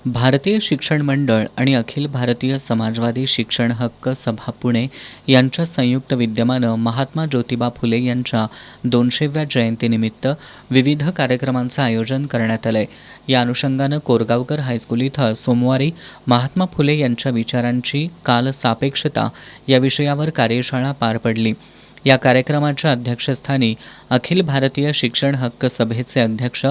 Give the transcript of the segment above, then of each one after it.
भारतीय शिक्षण मंडळ आणि अखिल भारतीय समाजवादी शिक्षण हक्क सभा पुणे यांच्या संयुक्त विद्यमानं महात्मा ज्योतिबा फुले यांच्या 200व्या जयंतीनिमित्त विविध कार्यक्रमांचं आयोजन करण्यात आलंय। या अनुषंगानं कोरगावकर हायस्कूल इथं सोमवारी महात्मा फुले यांच्या विचारांची काल सापेक्षता या विषयावर कार्यशाळा पार पडली। या कार्यक्रमाच्या अध्यक्षस्थानी अखिल भारतीय शिक्षण हक्क सभेचे अध्यक्ष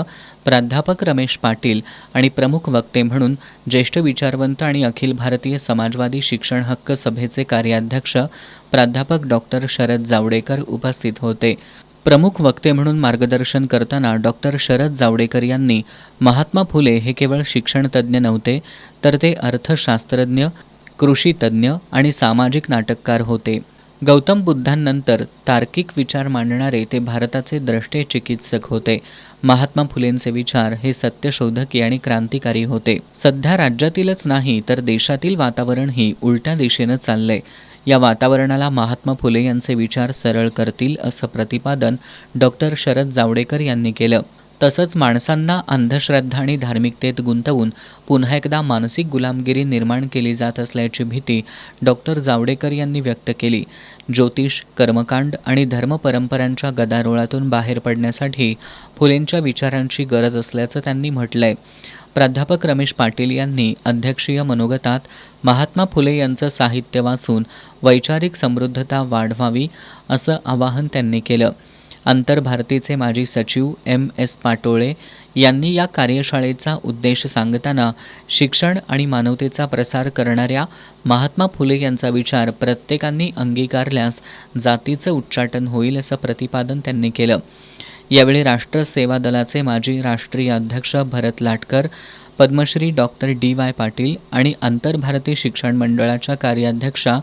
प्राध्यापक रमेश पाटील आणि प्रमुख वक्ते म्हणून ज्येष्ठ विचारवंत आणि अखिल भारतीय समाजवादी शिक्षण हक्क सभेचे कार्याध्यक्ष प्राध्यापक डॉक्टर शरद जावडेकर उपस्थित होते। प्रमुख वक्ते म्हणून मार्गदर्शन करताना डॉक्टर शरद जावडेकर यांनी महात्मा फुले हे केवळ शिक्षणतज्ज्ञ नव्हते, तर ते अर्थशास्त्रज्ञ, कृषीतज्ज्ञ आणि सामाजिक नाटककार होते। गौतम बुद्धांनंतर तार्किक विचार मांडणारे ते भारताचे द्रष्टे चिकित्सक होते। महात्मा फुलेंचे विचार हे सत्यशोधकी आणि क्रांतिकारी होते। सध्या राज्यातीलच नाही तर देशातील वातावरणही उलट्या दिशेनं चाललंय। या वातावरणाला महात्मा फुले यांचे विचार सरळ करतील असं प्रतिपादन डॉक्टर शरद जावडेकर यांनी केलं। तसंच माणसांना अंधश्रद्धा आणि धार्मिकतेत गुंतवून पुन्हा एकदा मानसिक गुलामगिरी निर्माण केली जात असल्याची भीती डॉक्टर जावडेकर यांनी व्यक्त केली। ज्योतिष, कर्मकांड आणि धर्मपरंपरांच्या गदारोळातून बाहेर पडण्यासाठी फुलेंच्या विचारांची गरज असल्याचं त्यांनी म्हटलंय। प्राध्यापक रमेश पाटील यांनी अध्यक्षीय मनोगतात महात्मा फुले यांचं साहित्य वाचून वैचारिक समृद्धता वाढवावी असं आवाहन त्यांनी केलं। आंतरभारतीचे माजी सचिव MS पाटोळे यांनी या कार्यशाळेचा उद्देश सांगताना शिक्षण आणि मानवतेचा प्रसार करणाऱ्या महात्मा फुले यांचा विचार प्रत्येकाने अंगीकारल्यास जातीचं उच्चाटन होईल असं प्रतिपादन त्यांनी केलं। यावेळी राष्ट्र सेवा दलाचे माजी राष्ट्रीय अध्यक्ष भरत लाटकर, पद्मश्री डॉक्टर DY पाटील आणि आंतरभारती शिक्षण मंडळाच्या कार्याध्यक्षा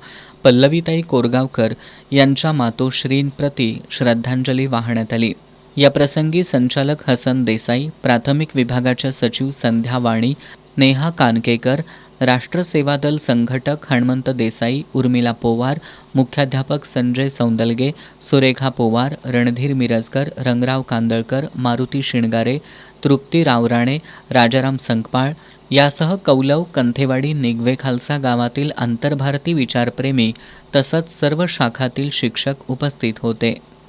पल्लवीताई कोरगावकर यांच्या मातोश्रींप्रती श्रद्धांजली वाहण्यात आली। या प्रसंगी संचालक हसन देसाई, प्राथमिक विभागाच्या सचिव संध्या वाणी, नेहा कानकेकर, राष्ट्र सेवा दल संघटक हणमंत देसाई, उर्मिला पोवार, मुख्याध्यापक संजय सौंदलगे, सुरेखा पोवार, रणधीर मिरजकर, रंगराव कांदळकर, मारुती शिणगारे, तृप्ती रावराणे, राजाराम संकपाळ यासह कौलव, कंथेवाडी, निगवे खालसा गावातील आंतरभारती विचारप्रेमी तसंच सर्व शाखातील शिक्षक उपस्थित होते।